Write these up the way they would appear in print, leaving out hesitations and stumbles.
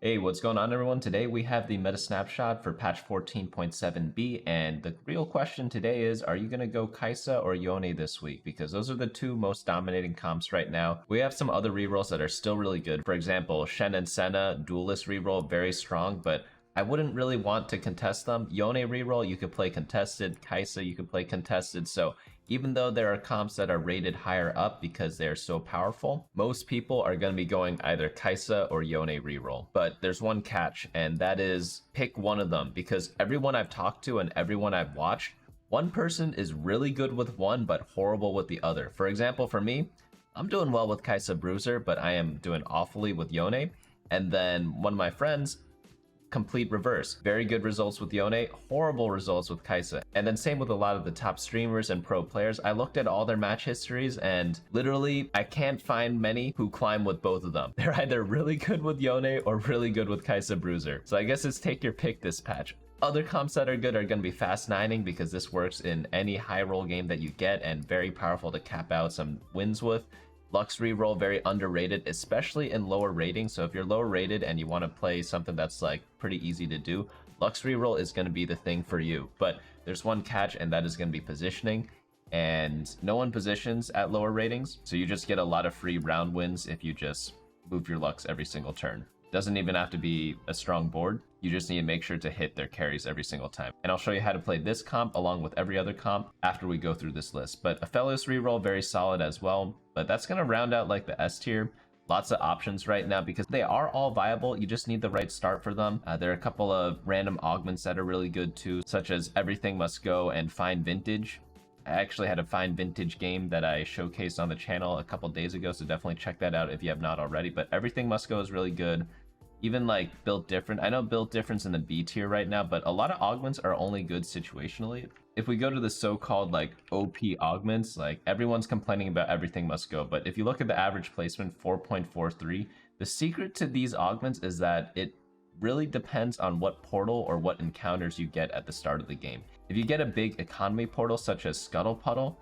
Hey, what's going on everyone? Today we have the meta snapshot for patch 14.7b, and the real question today is, are you going to go Kai'Sa or Yone this week? Because those are the two most dominating comps right now. We have some other rerolls that are still really good. For example, Shen and Senna, Duelist Reroll, very strong, but I wouldn't really want to contest them. Yone Reroll, you could play contested. Kai'Sa, you could play contested. So even though there are comps that are rated higher up because they're so powerful, most people are going to be going either Kai'Sa or Yone Reroll. But there's one catch, and that is pick one of them, because everyone I've talked to and everyone I've watched, one person is really good with one but horrible with the other. For example, for me, I'm doing well with Kai'Sa Bruiser, but I am doing awfully with Yone. And then one of my friends, complete reverse. Very good results with Yone, horrible results with Kai'Sa. And then same with a lot of the top streamers and pro players. I looked at all their match histories and literally I can't find many who climb with both of them. They're either really good with Yone or really good with Kai'Sa Bruiser. So I guess it's take your pick this patch. Other comps that are good are going to be fast nining, because this works in any high roll game that you get and very powerful to cap out some wins with. Lux Reroll, very underrated, especially in lower ratings. So if you're lower rated and you want to play something that's like pretty easy to do, Lux Reroll is going to be the thing for you. But there's one catch, and that is going to be positioning. And no one positions at lower ratings, so you just get a lot of free round wins if you just move your Lux every single turn. Doesn't even have to be a strong board. You just need to make sure to hit their carries every single time. And I'll show you how to play this comp along with every other comp after we go through this list. But Aphelios Reroll, very solid as well. But that's going to round out like the S tier. Lots of options right now because they are all viable. You just need the right start for them. There are a couple of random augments that are really good too, such as Everything Must Go and Find Vintage. I actually had a Find Vintage game that I showcased on the channel a couple days ago, so definitely check that out if you have not already. But Everything Must Go is really good. Even like Built Different. I know Built Different's in the B tier right now, but a lot of augments are only good situationally. If we go to the so-called like OP augments, like everyone's complaining about Everything Must Go, but if you look at the average placement, 4.43, the secret to these augments is that it really depends on what portal or what encounters you get at the start of the game. If you get a big economy portal such as Scuttle Puddle,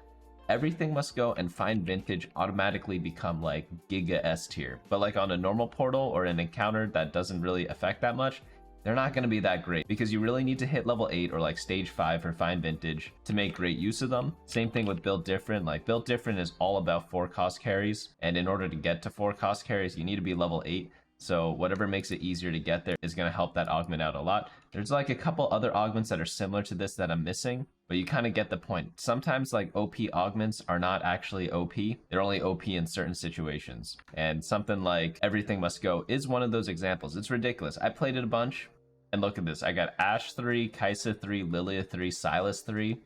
Everything Must Go and Find Vintage automatically become like Giga S tier. But like on a normal portal or an encounter that doesn't really affect that much, they're not going to be that great, because you really need to hit level 8 or like stage 5 for Find Vintage to make great use of them. Same thing with Built Different. Like Built Different is all about 4 cost carries, and in order to get to 4 cost carries, you need to be level 8. So whatever makes it easier to get there is going to help that augment out a lot. There's like a couple other augments that are similar to this that I'm missing, but you kind of get the point. Sometimes like OP augments are not actually OP. They're only OP in certain situations. And something like Everything Must Go is one of those examples. It's ridiculous. I played it a bunch, and look at this. I got Ashe 3, Kai'Sa 3, Lillia 3, Sylas 3.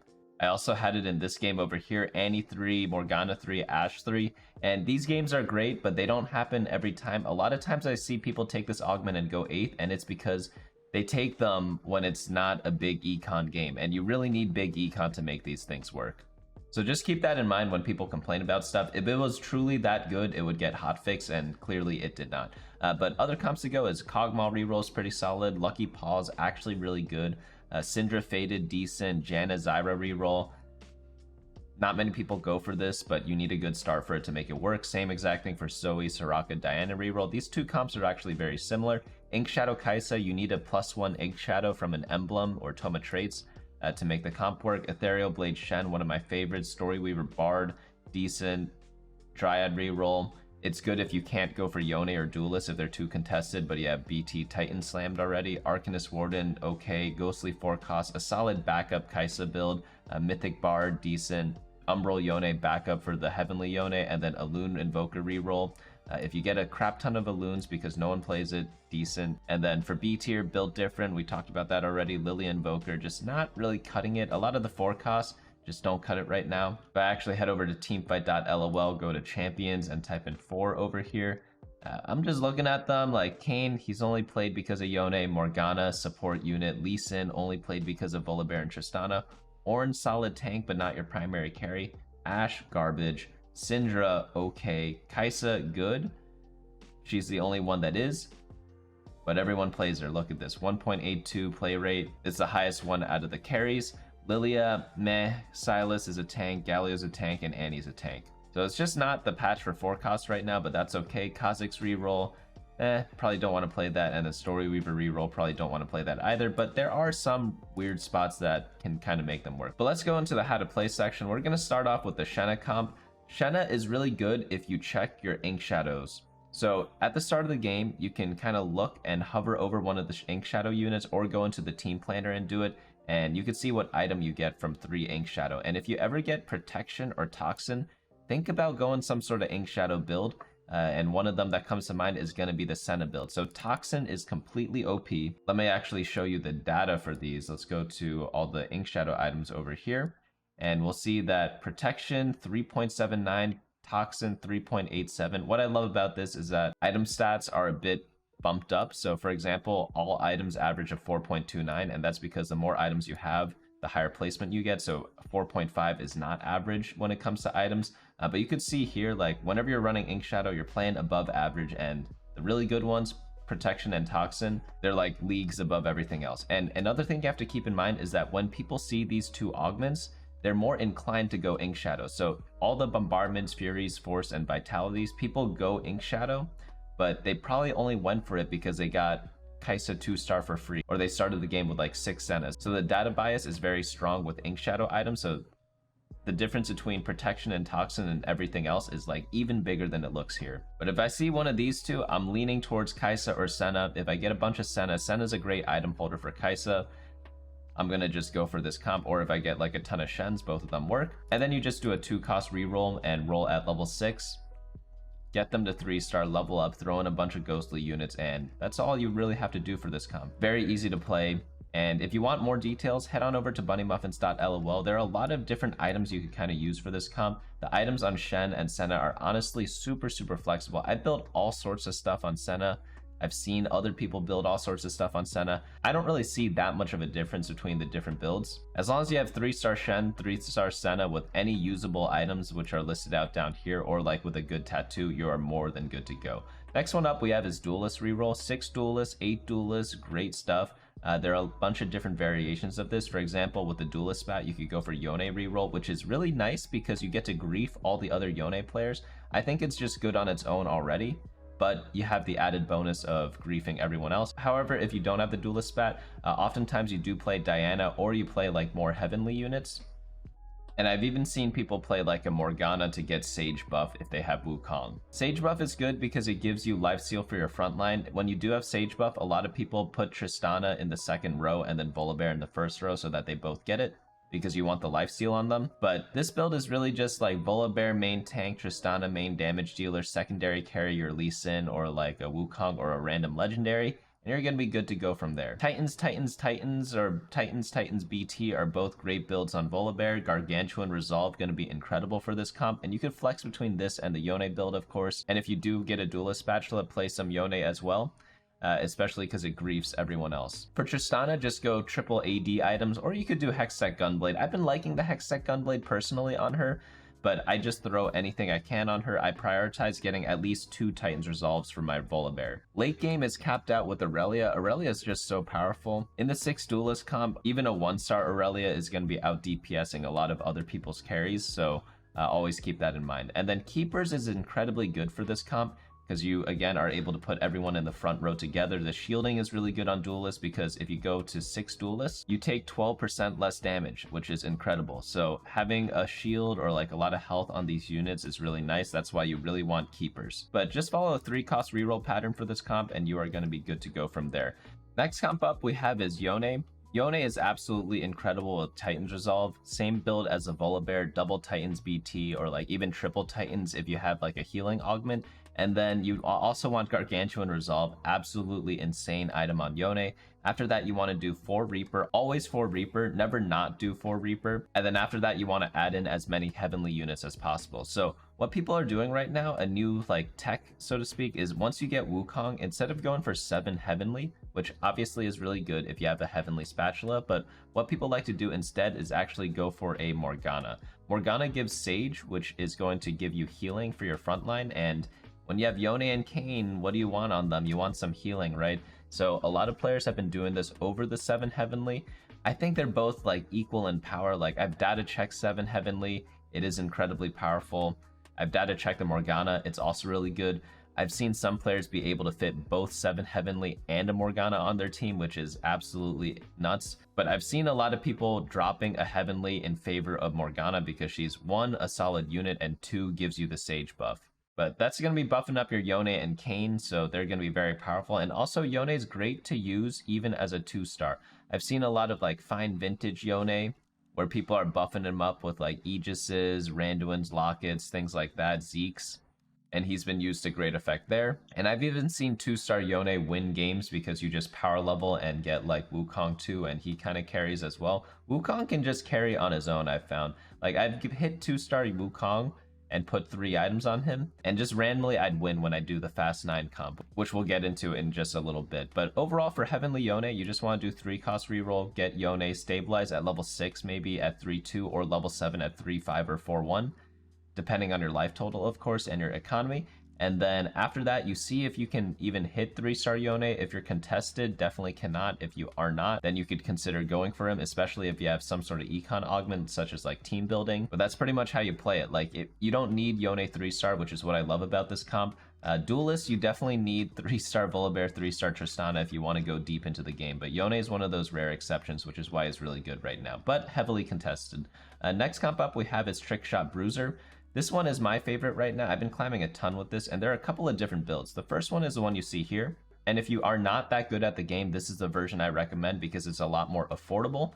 I also had it in this game over here, Annie 3, Morgana 3, Ashe 3. And these games are great, but they don't happen every time. A lot of times I see people take this augment and go 8th, and it's because they take them when it's not a big econ game. And you really need big econ to make these things work. So just keep that in mind when people complain about stuff. If it was truly that good, it would get hotfixed, and clearly it did not. But other comps to go is Kog'Maw Reroll is pretty solid. Lucky Paws, actually really good. Syndra Fated, decent. Janna Zyra Reroll. Not many people go for this, but you need a good start for it to make it work. Same exact thing for Zoe, Soraka, Diana Reroll. These two comps are actually very similar. Inkshadow Kai'Sa, you need a +1 Inkshadow from an emblem or Toma traits to make the comp work. Ethereal Blade Shen, one of my favorites. Storyweaver Bard, decent. Dryad Reroll. It's good if you can't go for Yone or Duelist if they're too contested, but you have BT Titan slammed already. Arcanist Warden, okay. Ghostly 4 cost, a solid backup Kai'Sa build. Mythic Bard, decent. Umbral Yone backup for the Heavenly Yone, and then Alune Invoker Reroll. If you get a crap ton of Alunes because no one plays it, decent. And then for B tier, Built Different, we talked about that already. Lillia Invoker, just not really cutting it. A lot of the 4 costs just don't cut it right now. If I actually head over to teamfight.lol, go to champions and type in 4 over here, I'm just looking at them. Like Kayn, he's only played because of Yone. Morgana, support unit. Lee Sin, only played because of Volibear and Tristana. Orange, solid tank, but not your primary carry. Ashe, garbage. Syndra, okay. Kai'Sa, good. She's the only one that is, but everyone plays her. Look at this, 1.82 play rate. It's the highest one out of the carries. Lillia, meh. Sylas is a tank, Galio's a tank, and Annie's a tank. So it's just not the patch for 4 costs right now, but that's okay. Kha'Zix Reroll, probably don't want to play that, and the Storyweaver Reroll, probably don't want to play that either, but there are some weird spots that can kind of make them work. But let's go into the how to play section. We're going to start off with the Shenna comp. Shenna is really good if you check your Inkshadows. So at the start of the game, you can kind of look and hover over one of the Inkshadow units or go into the team planner and do it, and you can see what item you get from 3 Inkshadow. And if you ever get Protection or Toxin, think about going some sort of Inkshadow build, and one of them that comes to mind is going to be the Senna build. So Toxin is completely OP. Let me actually show you the data for these. Let's go to all the Inkshadow items over here, and we'll see that Protection 3.79, Toxin 3.87. What I love about this is that item stats are a bit bumped up. So for example, all items average a 4.29, and that's because the more items you have, the higher placement you get. So 4.5 is not average when it comes to items. But you could see here, like whenever you're running Inkshadow, you're playing above average, and the really good ones, Protection and Toxin, they're like leagues above everything else. And another thing you have to keep in mind is that when people see these 2 augments, they're more inclined to go Inkshadow. So all the Bombardments, Furies, Force, and Vitalities, people go Inkshadow, but they probably only went for it because they got Kai'Sa 2-star for free, or they started the game with like 6 Sennas. So the data bias is very strong with Inkshadow items, so the difference between Protection and Toxin and everything else is like even bigger than it looks here. But if I see one of these 2, I'm leaning towards Kai'Sa or Senna. If I get a bunch of Senna, Senna's a great item holder for Kai'Sa, I'm gonna just go for this comp. Or if I get like a ton of Shens, both of them work. And then you just do a 2-cost reroll and roll at level 6. Get them to 3-star, level up, throw in a bunch of ghostly units, and that's all you really have to do for this comp. Very easy to play. And if you want more details, head on over to bunnymuffins.lol. There are a lot of different items you can kind of use for this comp. The items on Shen and Senna are honestly super flexible. I built all sorts of stuff on Senna. I've seen other people build all sorts of stuff on Senna. I don't really see that much of a difference between the different builds. As long as you have 3-star Shen, 3-star Senna with any usable items which are listed out down here, or like with a good tattoo, you are more than good to go. Next one up we have is Duelist Reroll. 6 Duelists, 8 Duelists, great stuff. There are a bunch of different variations of this. For example, with the Duelist spat, you could go for Yone Reroll, which is really nice because you get to grief all the other Yone players. I think it's just good on its own already, but you have the added bonus of griefing everyone else. However, if you don't have the Duelist spat, oftentimes you do play Diana, or you play like more heavenly units. And I've even seen people play like a Morgana to get Sage buff if they have Wukong. Sage buff is good because it gives you lifesteal for your frontline. When you do have Sage buff, a lot of people put Tristana in the 2nd row and then Volibear in the 1st row so that they both get it, because you want the lifesteal on them. But this build is really just like Volibear main tank, Tristana main damage dealer, secondary carry your Lee Sin, or like a Wukong or a random legendary, and you're going to be good to go from there. Titans, or Titans BT are both great builds on Volibear. Gargantuan Resolve going to be incredible for this comp, and you could flex between this and the Yone build, of course. And if you do get a Duelist Spatula, play some Yone as well. Especially because it griefs everyone else. For Tristana, just go triple AD items, or you could do Hextech Gunblade. I've been liking the Hextech Gunblade personally on her, but I just throw anything I can on her. I prioritize getting at least 2 Titans Resolves for my Volibear. Late game is capped out with Aurelia. Aurelia is just so powerful. In the 6 Duelist comp, even a 1-star Aurelia is going to be out DPSing a lot of other people's carries, so always keep that in mind. And then Keepers is incredibly good for this comp, because you, again, are able to put everyone in the front row together. The shielding is really good on Duelists, because if you go to 6 Duelists, you take 12% less damage, which is incredible. So having a shield or like a lot of health on these units is really nice. That's why you really want Keepers. But just follow a 3-cost reroll pattern for this comp, and you are going to be good to go from there. Next comp up we have is Yone. Yone is absolutely incredible with Titans Resolve. Same build as a Volibear, double Titans BT, or like even triple Titans if you have like a healing augment. And then you also want Gargantuan Resolve, absolutely insane item on Yone. After that, you want to do 4 Reaper, always 4 Reaper, never not do 4 Reaper. And then after that, you want to add in as many heavenly units as possible. So what people are doing right now, a new like tech, so to speak, is once you get Wukong, instead of going for 7 heavenly, which obviously is really good if you have a heavenly spatula, but what people like to do instead is actually go for a Morgana. Morgana gives Sage, which is going to give you healing for your frontline, and when you have Yone and Kayn, what do you want on them? You want some healing, right? So a lot of players have been doing this over the 7 heavenly. I think they're both like equal in power. Like I've data checked 7 heavenly. It is incredibly powerful. I've data checked the Morgana. It's also really good. I've seen some players be able to fit both 7 Heavenly and a Morgana on their team, which is absolutely nuts. But I've seen a lot of people dropping a Heavenly in favor of Morgana because she's 1, a solid unit, and 2, gives you the Sage buff. But that's going to be buffing up your Yone and Kayn, so they're going to be very powerful. And also, Yone is great to use even as a 2-star. I've seen a lot of like fine vintage Yone, where people are buffing him up with like Aegises, Randuin's Lockets, things like that, Zeke's. And he's been used to great effect there. And I've even seen 2-star Yone win games because you just power level and get like Wukong too, and he kind of carries as well. Wukong can just carry on his own, I've found. Like, I've hit 2-star Wukong and put 3 items on him, and just randomly I'd win when I do the Fast 9 comp, which we'll get into in just a little bit. But overall, for Heavenly Yone, you just want to do 3-cost reroll, get Yone stabilized at level 6, maybe at 3-2, or level 7 at 3-5 or 4-1. Depending on your life total, of course, and your economy. And then after that, you see if you can even hit 3-star Yone. If you're contested, definitely cannot. If you are not, then you could consider going for him, especially if you have some sort of econ augment, such as like team building. But that's pretty much how you play it. Like, you don't need Yone 3-star, which is what I love about this comp. Duelist, you definitely need 3-star Volibear, 3-star Tristana if you want to go deep into the game. But Yone is one of those rare exceptions, which is why it's really good right now, but heavily contested. Next comp up we have is Trickshot Bruiser. This one is my favorite right now. I've been climbing a ton with this, and there are a couple of different builds. The first one is the one you see here, and if you are not that good at the game, this is the version I recommend because it's a lot more affordable.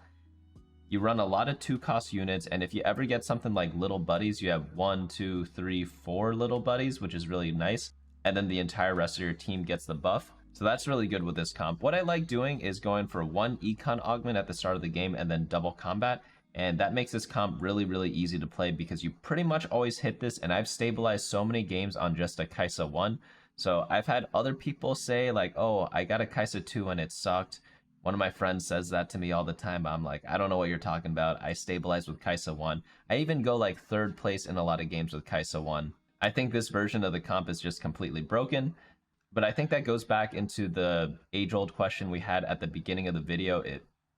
You run a lot of 2-cost units, and if you ever get something like little buddies, you have 1, 2, 3, 4 little buddies, which is really nice, and then the entire rest of your team gets the buff. So that's really good with this comp. What I like doing is going for 1 econ augment at the start of the game and then double combat. And that makes this comp really, really easy to play because you pretty much always hit this, and I've stabilized so many games on just a Kai'Sa 1. So I've had other people say like, oh, I got a Kai'Sa 2 and it sucked. One of my friends says that to me all the time. I'm like, I don't know what you're talking about. I stabilized with Kai'Sa 1. I even go like 3rd place in a lot of games with Kai'Sa 1. I think this version of the comp is just completely broken. But I think that goes back into the age-old question we had at the beginning of the video,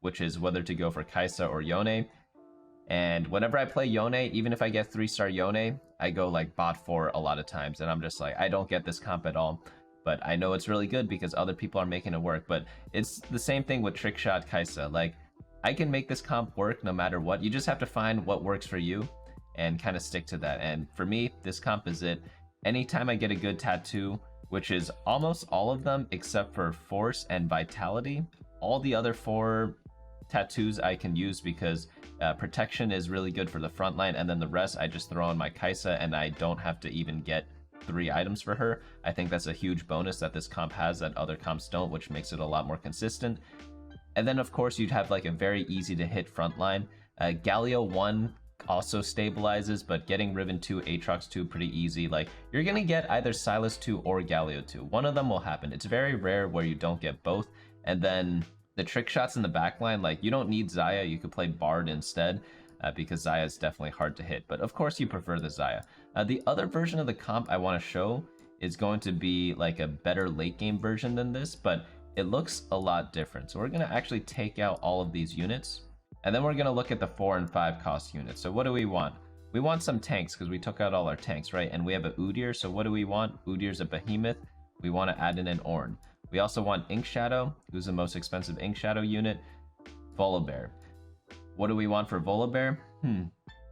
which is whether to go for Kai'Sa or Yone. And whenever I play Yone, even if I get 3-star Yone, I go like bot 4 a lot of times, and I'm just like, I don't get this comp at all. But I know it's really good because other people are making it work. But it's the same thing with Trickshot Kai'Sa. Like, I can make this comp work no matter what. You just have to find what works for you and kind of stick to that. And for me, this comp is it. Anytime I get a good tattoo, which is almost all of them except for Force and Vitality, all the other 4 tattoos I can use because protection is really good for the front line, and then the rest I just throw on my Kai'Sa and I don't have to even get 3 items for her. I think that's a huge bonus that this comp has that other comps don't, which makes it a lot more consistent. And then of course you'd have like a very easy to hit front line. Galio 1 also stabilizes, but getting Riven 2, Aatrox 2 pretty easy. Like, you're gonna get either Sylas 2 or Galio 2. One of them will happen. It's very rare where you don't get both. And then the trick shots in the backline, like, you don't need Xayah, you could play Bard instead, because Xayah is definitely hard to hit, but of course you prefer the Xayah. The other version of the comp I want to show is going to be like a better late game version than this, but it looks a lot different. So we're going to actually take out all of these units, and then we're going to look at the 4 and 5 cost units. So what do we want? We want some tanks because we took out all our tanks, right? And we have a Udyr, so what do we want? Udyr's a behemoth. We want to add in an Ornn. We also want Inkshadow, who's the most expensive Inkshadow unit. Volibear. What do we want for Volibear?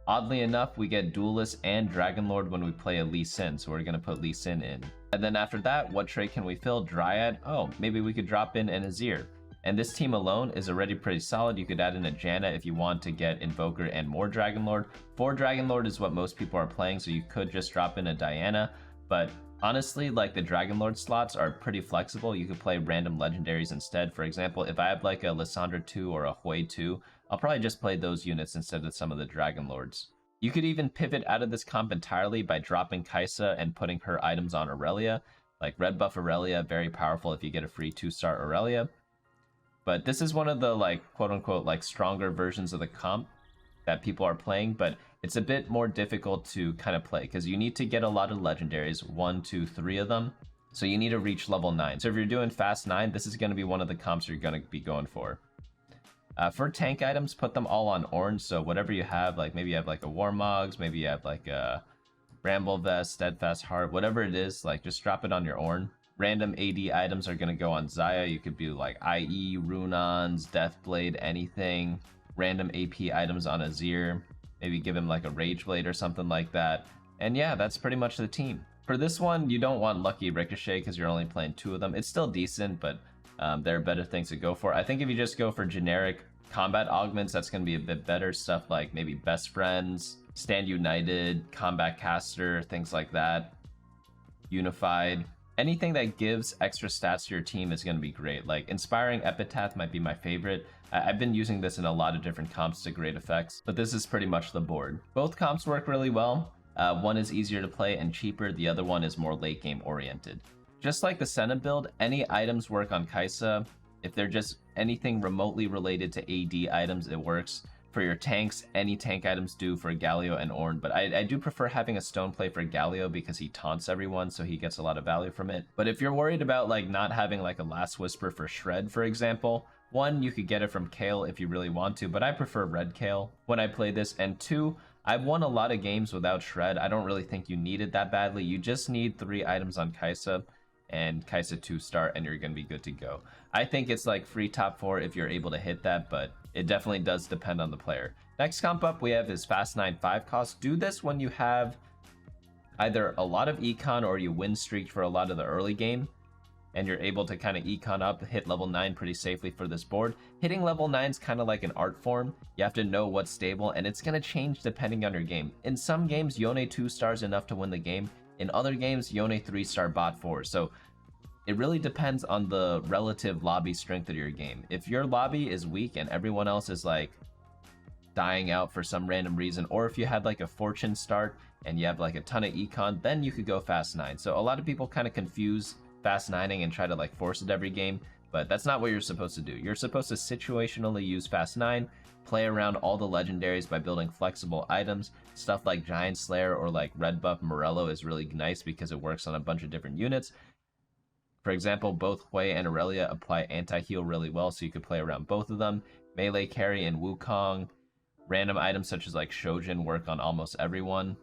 Oddly enough, we get Duelist and Dragonlord when we play a Lee Sin, so we're going to put Lee Sin in. And then after that, what trait can we fill? Dryad? Oh, maybe we could drop in an Azir. And this team alone is already pretty solid. You could add in a Janna if you want to get Invoker and more Dragonlord. 4 Dragonlord is what most people are playing, so you could just drop in a Diana, but honestly, like, the Dragonlord slots are pretty flexible. You could play random legendaries instead. For example, if I have like a Lissandra 2 or a Hui 2, I'll probably just play those units instead of some of the Dragonlords. You could even pivot out of this comp entirely by dropping Kai'Sa and putting her items on Aurelia. Like red buff Aurelia, very powerful if you get a free 2-star Aurelia. But this is one of the, like, quote-unquote, like, stronger versions of the comp that people are playing, but it's a bit more difficult to kind of play because you need to get a lot of legendaries, 1, 2, 3 of them. So you need to reach level 9. So if you're doing fast 9, this is going to be one of the comps you're going to be going for. For tank items, put them all on orange. So whatever you have, like maybe you have like a Warmogs, maybe you have like a Bramble Vest, Steadfast Heart, whatever it is, like just drop it on your Ornn. Random AD items are going to go on Xayah. You could be like IE, Runons, Deathblade, anything. Random AP items on Azir. Maybe give him like a Rage Blade or something like that. And yeah, that's pretty much the team. For this one, you don't want Lucky Ricochet because you're only playing 2 of them. It's still decent, but there are better things to go for. I think if you just go for generic combat augments, that's going to be a bit better. Stuff like maybe Best Friends, Stand United, Combat Caster, things like that. Unified. Anything that gives extra stats to your team is going to be great. Like Inspiring Epitaph might be my favorite. I've been using this in a lot of different comps to great effects, but this is pretty much the board. Both comps work really well. One is easier to play and cheaper, the other one is more late game oriented. Just like the Senna build, any items work on Kai'Sa. If they're just anything remotely related to AD items, it works. For your tanks, any tank items do for Galio and Ornn, but I do prefer having a stone play for Galio because he taunts everyone, so he gets a lot of value from it. But if you're worried about like not having like a Last Whisper for Shred, for example, 1, you could get it from Kale if you really want to, but I prefer Red Kale when I play this, and 2, I've won a lot of games without Shred. I don't really think you need it that badly. You just need 3 items on Kai'Sa and Kai'Sa 2-star, and you're going to be good to go. I think it's like free top 4 if you're able to hit that, but it definitely does depend on the player. Next comp up we have is Fast 9 5 cost. Do this when you have either a lot of econ or you win streaked for a lot of the early game, and you're able to kind of econ up, hit level 9 pretty safely for this board. Hitting level 9 is kind of like an art form. You have to know what's stable, and it's going to change depending on your game. In some games, Yone 2-star is enough to win the game. In other games, Yone 3-star bot 4. So it really depends on the relative lobby strength of your game. If your lobby is weak and everyone else is like dying out for some random reason, or if you had like a fortune start and you have like a ton of econ, then you could go Fast 9. So a lot of people kind of confuse Fast 9ing and try to like force it every game, but that's not what you're supposed to do. You're supposed to situationally use Fast 9, play around all the legendaries by building flexible items. Stuff like Giant Slayer or like Red Buff Morello is really nice because it works on a bunch of different units. For example, both Hui and Aurelia apply anti-heal really well, so you could play around both of them. Melee carry and Wukong. Random items such as like Shojin work on almost everyone.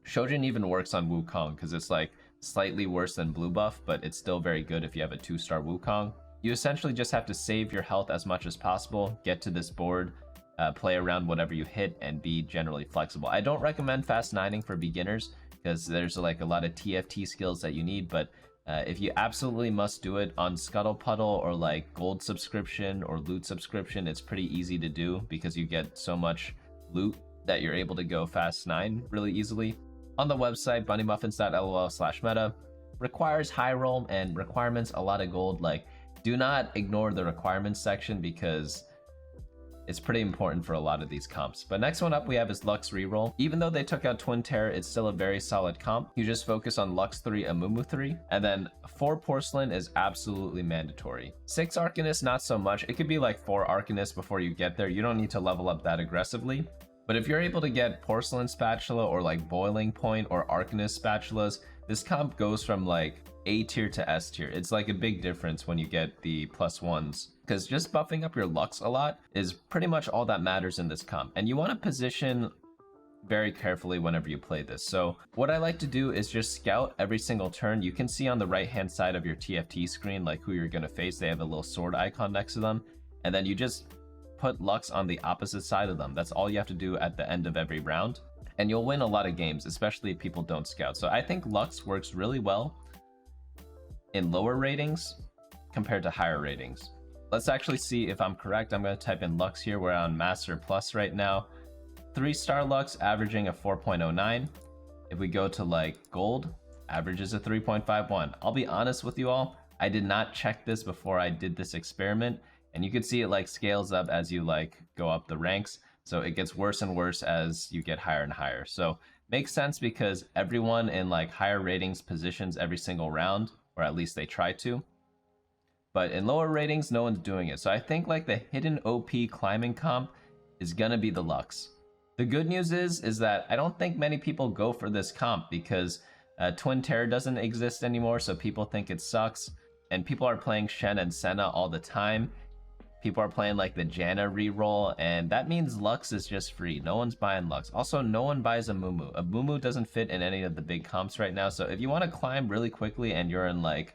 Shojin even works on Wukong because it's like slightly worse than blue buff, but it's still very good if you have a 2-star Wukong. You essentially just have to save your health as much as possible, get to this board, play around whatever you hit, and be generally flexible. I don't recommend Fast 9ing for beginners because there's like a lot of TFT skills that you need, but if you absolutely must do it on Scuttle Puddle or like gold subscription or loot subscription, it's pretty easy to do because you get so much loot that you're able to go Fast 9 really easily. On the website, bunnymuffins.lol/meta, requires high roll and requirements a lot of gold. Like, do not ignore the requirements section because it's pretty important for a lot of these comps. But next one up we have is Lux Reroll. Even though they took out Twin Terror, it's still a very solid comp. You just focus on Lux 3, Amumu 3, and then 4 Porcelain is absolutely mandatory. 6 Arcanist, not so much. It could be like 4 Arcanists before you get there. You don't need to level up that aggressively. But if you're able to get Porcelain Spatula or like Boiling Point or Arcanist Spatulas, this comp goes from like A tier to S tier. It's like a big difference when you get the +1s. Because just buffing up your Lux a lot is pretty much all that matters in this comp. And you want to position very carefully whenever you play this. So what I like to do is just scout every single turn. You can see on the right hand side of your TFT screen like who you're going to face. They have a little sword icon next to them. And then you just put Lux on the opposite side of them. That's all you have to do at the end of every round. And you'll win a lot of games, especially if people don't scout. So I think Lux works really well in lower ratings compared to higher ratings. Let's actually see if I'm correct. I'm going to type in Lux here. We're on Master Plus right now. 3-star Lux averaging a 4.09. If we go to like Gold, averages a 3.51. I'll be honest with you all, I did not check this before I did this experiment. And you can see it like scales up as you like go up the ranks. So it gets worse and worse as you get higher and higher. So makes sense because everyone in like higher ratings positions every single round, or at least they try to. But in lower ratings, no one's doing it. So I think like the hidden OP climbing comp is gonna be the Lux. The good news is that I don't think many people go for this comp because Twin Terror doesn't exist anymore. So people think it sucks. And people are playing Shen and Senna all the time. People are playing like the Janna reroll, and that means Lux is just free. No one's buying Lux. Also, no one buys a Mumu. A Mumu doesn't fit in any of the big comps right now, so if you want to climb really quickly and you're in like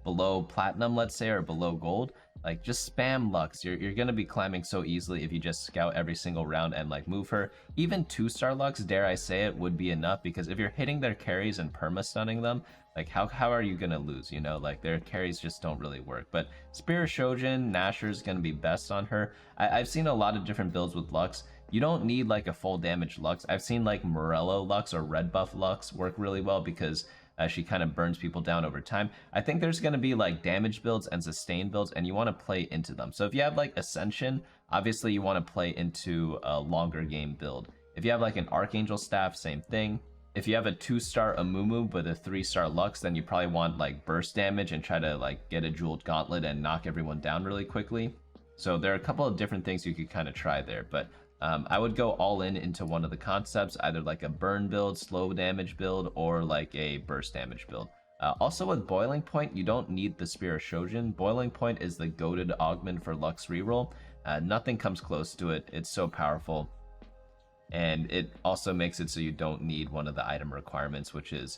below platinum, let's say, or below gold, like just spam Lux. You're gonna be climbing so easily if you just scout every single round and like move her. Even 2-star Lux, dare I say it, would be enough, because if you're hitting their carries and perma stunning them, like how are you gonna lose? You know, like their carries just don't really work. But Spear Shojin, Nashor's gonna be best on her. I've seen a lot of different builds with Lux. You don't need like a full damage Lux. I've seen like Morello Lux or red buff Lux work really well because she kind of burns people down over time. I think there's going to be like damage builds and sustain builds, and you want to play into them. So if you have like Ascension, obviously you want to play into a longer game build. If you have like an Archangel Staff, same thing. If you have a 2-star Amumu but a 3-star Lux, then you probably want like burst damage and try to like get a jeweled gauntlet and knock everyone down really quickly. So there are a couple of different things you could kind of try there, but I would go all in into one of the concepts, either like a burn build, slow damage build, or like a burst damage build. Also with Boiling Point, you don't need the Spear of Shojin. Boiling Point is the goated augment for Lux reroll. Nothing comes close to it. It's so powerful. And it also makes it so you don't need one of the item requirements, which is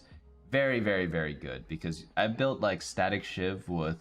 very, very, very good, because I built like Static Shiv with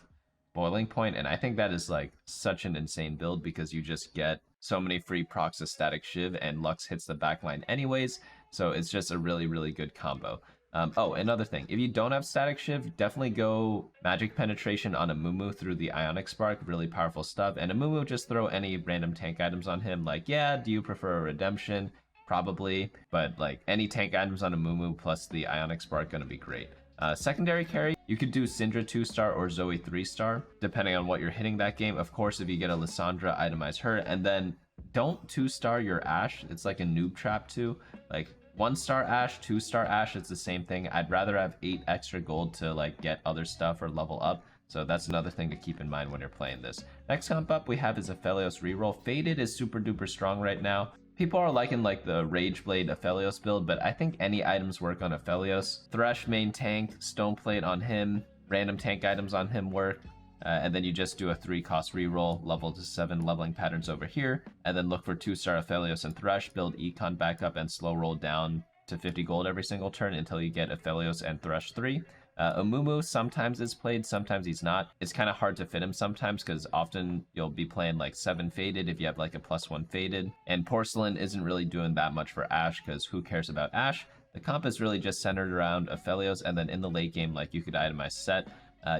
Boiling Point, and I think that is like such an insane build because you just get so many free procs of Static Shiv, and Lux hits the backline anyways, so it's just a really, really good combo. Oh, another thing, if you don't have Static Shiv, definitely go Magic Penetration on a Mumu through the Ionic Spark, really powerful stuff. And a Mumu, just throw any random tank items on him, like, yeah, do you prefer a Redemption? Probably, but like any tank items on a Mumu plus the Ionic Spark gonna be great. Secondary carry, you could do Syndra 2-star or Zoe 3-star, depending on what you're hitting that game. Of course, if you get a Lissandra, itemize her, and then don't 2-star your Ashe. It's like a noob trap too. Like 1-star Ashe, 2-star Ashe, it's the same thing. I'd rather have 8 extra gold to like get other stuff or level up. So that's another thing to keep in mind when you're playing this. Next comp up we have is Aphelios Reroll. Fated is super duper strong right now. People are liking like the Rageblade Aphelios build, but I think any items work on Aphelios. Thresh main tank, Stoneplate on him, random tank items on him work, and then you just do a 3-cost reroll, level to 7 leveling patterns over here, and then look for 2-star Aphelios and Thresh, build Econ back up and slow roll down to 50 gold every single turn until you get Aphelios and Thresh 3. Amumu sometimes is played, sometimes he's not. It's kind of hard to fit him sometimes because often you'll be playing like 7 Fated if you have like a +1 Fated. And Porcelain isn't really doing that much for Ashe because who cares about Ashe? The comp is really just centered around Aphelios, and then in the late game, like you could itemize set.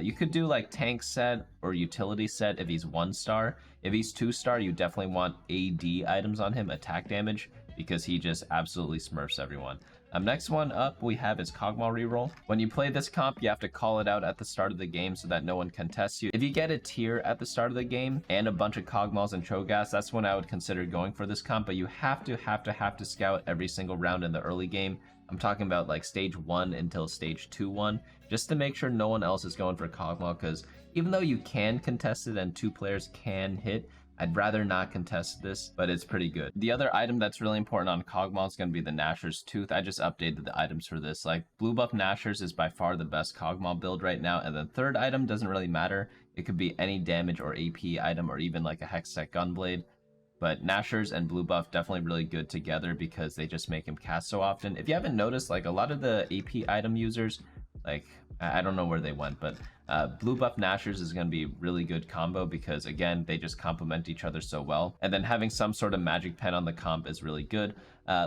You could do like tank set or utility set if he's 1-star. If he's 2-star, you definitely want AD items on him, attack damage, because he just absolutely smurfs everyone. Next one up we have is Kog'Maw Reroll. When you play this comp, you have to call it out at the start of the game so that no one can test you. If you get a tier at the start of the game and a bunch of Kog'Maws and Cho'Gaths, that's when I would consider going for this comp, but you have to scout every single round in the early game. I'm talking about like stage 1 until stage 2-1, just to make sure no one else is going for Kog'Maw, because even though you can contest it and 2 players can hit, I'd rather not contest this, but it's pretty good. The other item that's really important on Kog'Maw is going to be the Nashor's Tooth. I just updated the items for this. Like, blue buff Nashor's is by far the best Kog'Maw build right now, and the third item doesn't really matter. It could be any damage or AP item or even like a Hextech Gunblade. But Nashor's and blue buff definitely really good together because they just make him cast so often. If you haven't noticed, like a lot of the AP item users, like I don't know where they went, but blue buff Nashor's is going to be really good combo because again they just complement each other so well, and then having some sort of magic pen on the comp is really good.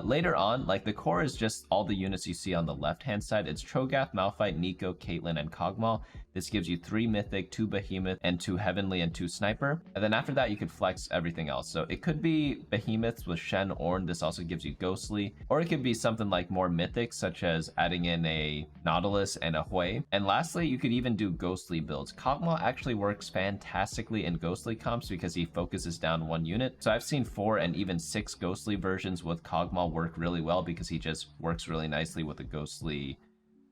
Later on, like the core is just all the units you see on the left hand side. It's Cho'Gath, Malphite, Neeko, Caitlyn, and Kog'Maw. This gives you 3 Mythic, 2 Behemoth, and 2 Heavenly, and 2 Sniper. And then after that, you could flex everything else. So it could be Behemoths with Shen, Ornn. This also gives you Ghostly. Or it could be something like more Mythic, such as adding in a Nautilus and a Hui. And lastly, you could even do Ghostly builds. Kog'Maw actually works fantastically in Ghostly comps because he focuses down 1 unit. So I've seen 4 and even 6 Ghostly versions with Kog'Maw work really well because he just works really nicely with the Ghostly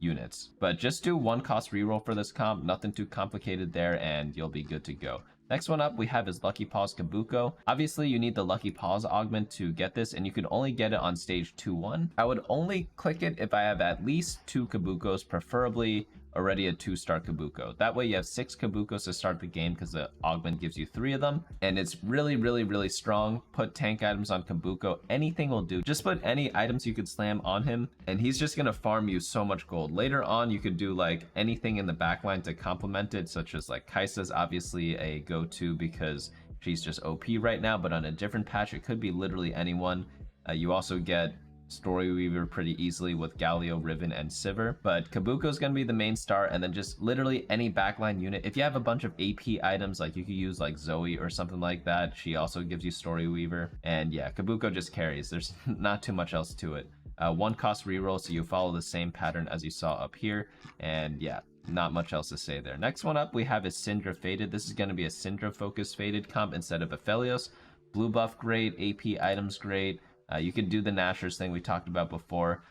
units. But just do 1-cost reroll for this comp, nothing too complicated there, and you'll be good to go. Next one up we have is Lucky Paws Kobuko. Obviously you need the Lucky Paws augment to get this, and you can only get it on stage 2-1. I would only click it if I have at least 2 Kobukos, preferably already a 2-star Kobuko. That way you have 6 Kobukos to start the game because the augment gives you 3 of them, and it's really strong. Put tank items on Kobuko, anything will do. Just put any items you could slam on him and he's just gonna farm you so much gold. Later on you could do like anything in the backline to complement it, such as like Kai'Sa's obviously a go-to because she's just OP right now, but on a different patch it could be literally anyone. You also get Storyweaver pretty easily with Galio, Riven, and Sivir, but Kobuko is going to be the main star, and then just literally any backline unit. If you have a bunch of AP items, like you could use like Zoe or something like that, she also gives you Storyweaver, and yeah, Kobuko just carries. There's not too much else to it. 1-cost reroll, so you follow the same pattern as you saw up here, and yeah, not much else to say there. Next one up we have is Syndra Fated. This is going to be a Syndra focused Fated comp instead of Aphelios. Blue buff great, AP items great. You could do the Nashers thing we talked about before.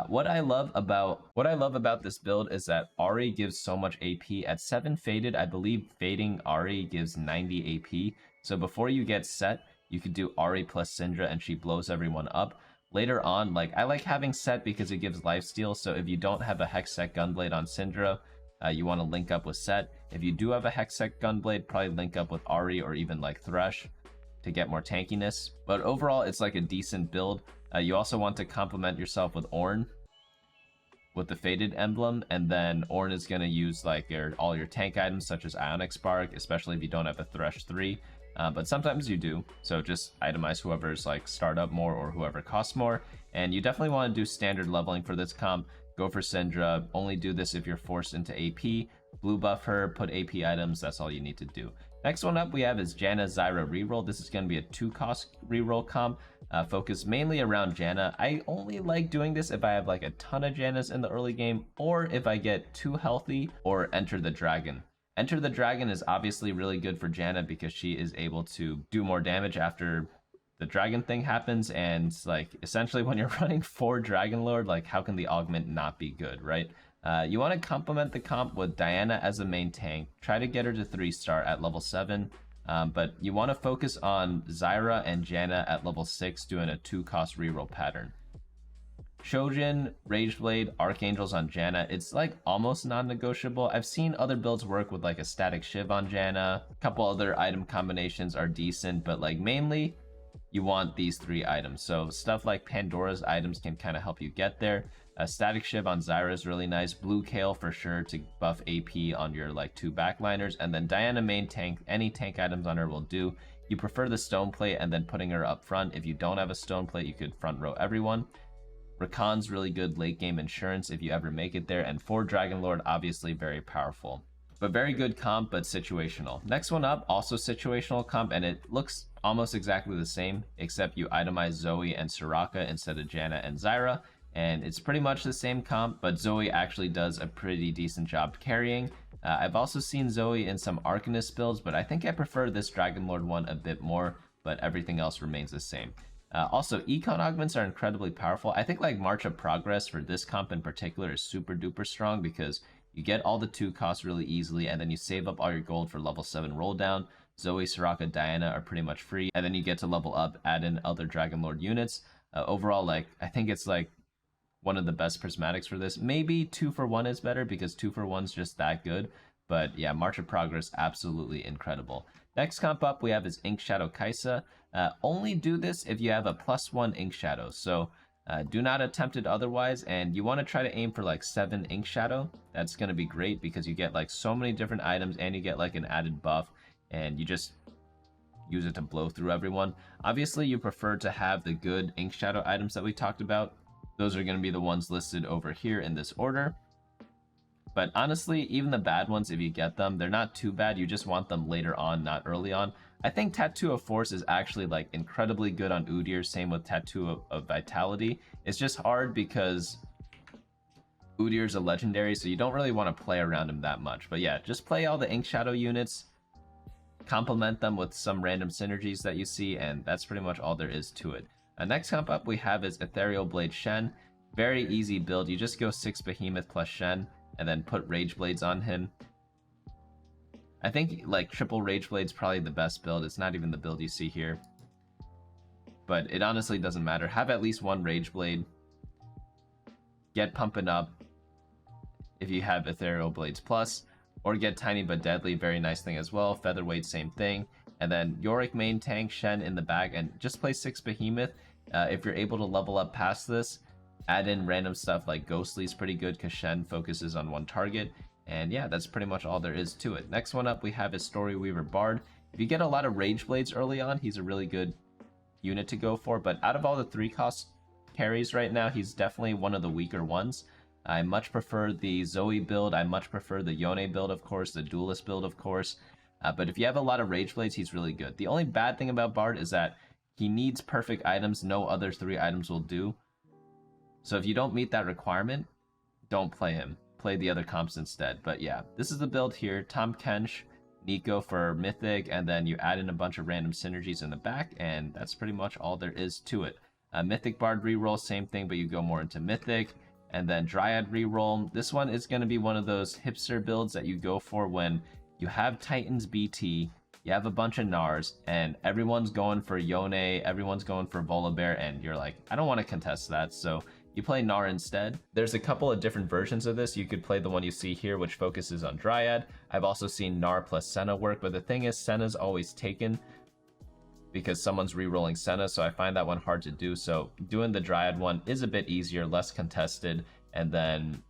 What I love about this build is that Ahri gives so much AP. At 7 Fated, I believe fading Ahri gives 90 AP. So before you get set, you could do Ahri plus Syndra and she blows everyone up. Later on, like I like having set because it gives lifesteal. So if you don't have a Hextech Gunblade on Syndra, you want to link up with set. If you do have a Hextech Gunblade, probably link up with Ahri or even like Thresh to get more tankiness. But overall it's like a decent build. You also want to complement yourself with Ornn with the Fated emblem, and then Ornn is going to use like all your tank items such as Ionic Spark, especially if you don't have a Thresh 3, but sometimes you do, so just itemize whoever's like start up more or whoever costs more. And you definitely want to do standard leveling for this comp. Go for Syndra, only do this if you're forced into AP. Blue buff her, put AP items, that's all you need to do. Next one up we have is Janna Zyra Reroll. This is going to be a 2-cost reroll comp, focused mainly around Janna. I only like doing this if I have like a ton of Jannas in the early game, or if I get too healthy, or Enter the Dragon. Enter the Dragon is obviously really good for Janna because she is able to do more damage after the dragon thing happens, and like essentially when you're running 4 Dragon Lord, like how can the augment not be good, right? You want to complement the comp with Diana as a main tank. Try to get her to 3-star at level 7, but you want to focus on Zyra and Janna at level 6 doing a 2-cost reroll pattern. Shojin, Rageblade, Archangels on Janna, it's like almost non-negotiable. I've seen other builds work with like a Static Shiv on Janna. A couple other item combinations are decent, but like mainly you want these 3 items. So stuff like Pandora's items can kind of help you get there. Static Shiv on Zyra is really nice. Blue Kale for sure to buff AP on your like 2 backliners. And then Diana main tank, any tank items on her will do. You prefer the stone plate and then putting her up front. If you don't have a stone plate, you could front row everyone. Rakan's really good late game insurance if you ever make it there. And 4 Dragon Lord, obviously very powerful. But very good comp, but situational. Next one up, also situational comp, and it looks almost exactly the same, except you itemize Zoe and Soraka instead of Janna and Zyra. And it's pretty much the same comp, but Zoe actually does a pretty decent job carrying. I've also seen Zoe in some Arcanist builds, but I think I prefer this Dragon Lord one a bit more, but everything else remains the same. Also, econ augments are incredibly powerful. I think like March of Progress for this comp in particular is super duper strong because you get all the 2 costs really easily, and then you save up all your gold for level 7 roll down. Zoe, Soraka, Diana are pretty much free, and then you get to level up, add in other Dragon Lord units. Overall, like I think it's like one of the best prismatics for this. Maybe 2 for 1 is better because 2 for 1's just that good. But yeah, March of Progress, absolutely incredible. Next comp up we have is Inkshadow Kai'Sa. Only do this if you have a +1 Inkshadow. So do not attempt it otherwise, and you want to try to aim for like 7 Inkshadow. That's going to be great because you get like so many different items and you get like an added buff, and you just use it to blow through everyone. Obviously you prefer to have the good Inkshadow items that we talked about. Those are going to be the ones listed over here in this order. But honestly, even the bad ones, if you get them, they're not too bad. You just want them later on, not early on. I think Tattoo of Force is actually like incredibly good on Udyr, same with Tattoo of Vitality. It's just hard because Udyr's a legendary, so you don't really want to play around him that much. But yeah, just play all the Inkshadow units, complement them with some random synergies that you see, and that's pretty much all there is to it. Next comp up we have is Ethereal Blade Shen. Very easy build. You just go 6 Behemoth plus Shen and then put Rage Blades on him. I think like triple Rage Blade's probably the best build. It's not even the build you see here, but it honestly doesn't matter. Have at least one Rage Blade. Get pumping up if you have Ethereal Blades Plus, or get Tiny but Deadly, very nice thing as well. Featherweight, same thing. And then Yorick main tank, Shen in the back, and just play 6 Behemoth. If you're able to level up past this, add in random stuff like Ghostly is pretty good because Shen focuses on one target. And yeah, that's pretty much all there is to it. Next one up, we have is Storyweaver Bard. If you get a lot of Rage Blades early on, he's a really good unit to go for. But out of all the 3-cost carries right now, he's definitely one of the weaker ones. I much prefer the Zoe build. I much prefer the Yone build, of course, the Duelist build, of course. But if you have a lot of Rage Blades, he's really good. The only bad thing about Bard is that he needs perfect items. No other 3 items will do. So if you don't meet that requirement, don't play him. Play the other comps instead. But yeah, this is the build here. Tahm Kench, Nico for Mythic, and then you add in a bunch of random synergies in the back, and that's pretty much all there is to it. Mythic Bard Reroll, same thing, but you go more into Mythic. And then Dryad Reroll. This one is going to be one of those hipster builds that you go for when you have Titans BT, you have a bunch of Nars, and everyone's going for Yone, everyone's going for Volibear, and you're like, I don't want to contest that, so you play Gnar instead. There's a couple of different versions of this. You could play the one you see here, which focuses on Dryad. I've also seen Gnar plus Senna work, but the thing is, Senna's always taken because someone's re-rolling Senna, so I find that one hard to do. So doing the Dryad one is a bit easier, less contested, and then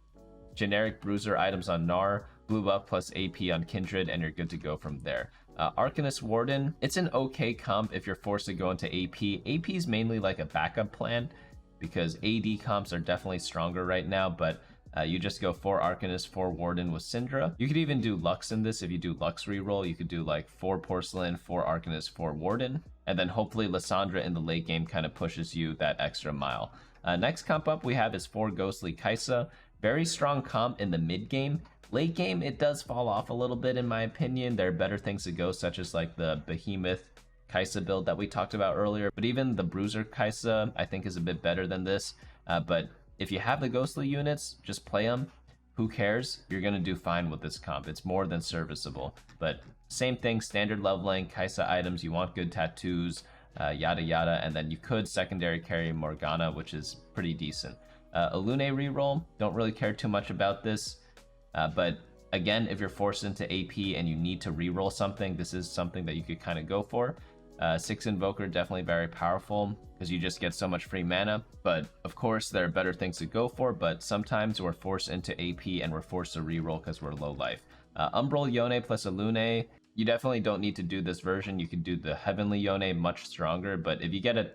generic bruiser items on Gnar, blue buff plus AP on Kindred, and you're good to go from there. Arcanist Warden, it's an okay comp if you're forced to go into AP. AP is mainly like a backup plan because AD comps are definitely stronger right now, but you just go 4 Arcanist, 4 Warden with Syndra. You could even do Lux in this. If you do Lux reroll, you could do like 4 Porcelain, 4 Arcanist, 4 Warden, and then hopefully Lissandra in the late game kind of pushes you that extra mile. Next comp up we have is 4 Ghostly Kai'Sa. Very strong comp in the mid game. Late game, it does fall off a little bit in my opinion. There are better things to go, such as like the Behemoth Kai'Sa build that we talked about earlier. But even the Bruiser Kai'Sa, I think, is a bit better than this. But if you have the Ghostly units, just play them. Who cares? You're going to do fine with this comp. It's more than serviceable. But same thing, standard leveling, Kai'Sa items. You want good tattoos, yada yada. And then you could secondary carry Morgana, which is pretty decent. Alune reroll, don't really care too much about this. But again, if you're forced into AP and you need to reroll something, this is something that you could kind of go for. 6 Invoker, definitely very powerful because you just get so much free mana. But of course, there are better things to go for, but sometimes we're forced into AP and we're forced to reroll because we're low life. Umbral Yone plus Alune, you definitely don't need to do this version. You could do the Heavenly Yone much stronger, but if you get a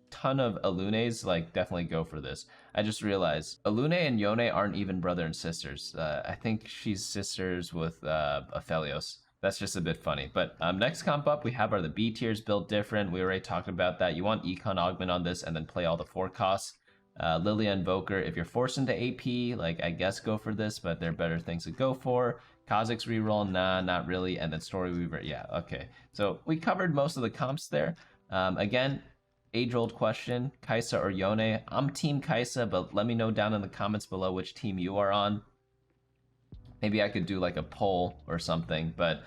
ton of Alunes, like, definitely go for this. I just realized Alune and Yone aren't even brother and sisters. I think she's sisters with Aphelios. That's just a bit funny. But next comp up we have are the B tiers built different. We already talked about that. You want Econ Augment on this and then play all the 4 costs. Lillia Invoker, if you're forced into AP, like, I guess go for this, but there are better things to go for. Kha'Zix reroll, nah, not really. And then Storyweaver, yeah, okay. So we covered most of the comps there. Again, age-old question, Kai'Sa or Yone? I'm Team Kai'Sa, but let me know down in the comments below which team you are on. Maybe I could do like a poll or something, but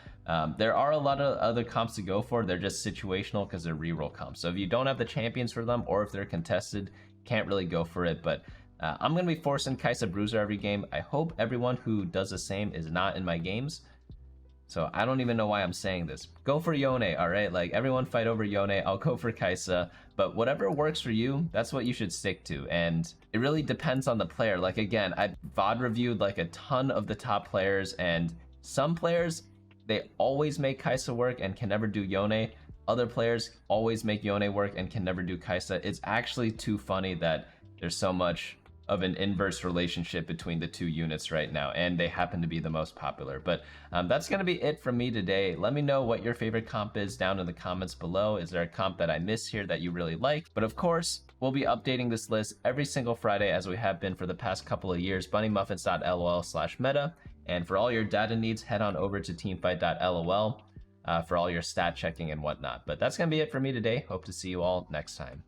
there are a lot of other comps to go for. They're just situational because they're reroll comps. So if you don't have the champions for them, or if they're contested, can't really go for it. But I'm going to be forcing Kai'Sa Bruiser every game. I hope everyone who does the same is not in my games. So I don't even know why I'm saying this. Go for Yone, alright? Like, everyone fight over Yone. I'll go for Kai'Sa. But whatever works for you, that's what you should stick to. And it really depends on the player. Like, again, I VOD reviewed like a ton of the top players, and some players, they always make Kai'Sa work and can never do Yone. Other players always make Yone work and can never do Kai'Sa. It's actually too funny that there's so much of an inverse relationship between the two units right now, and they happen to be the most popular. But that's going to be it from me today. Let me know what your favorite comp is down in the comments below. Is there a comp that I missed here that you really like? But of course, we'll be updating this list every single Friday as we have been for the past couple of years. bunnymuffins.lol/meta. And for all your data needs, head on over to teamfight.lol for all your stat checking and whatnot. But that's going to be it for me today. Hope to see you all next time.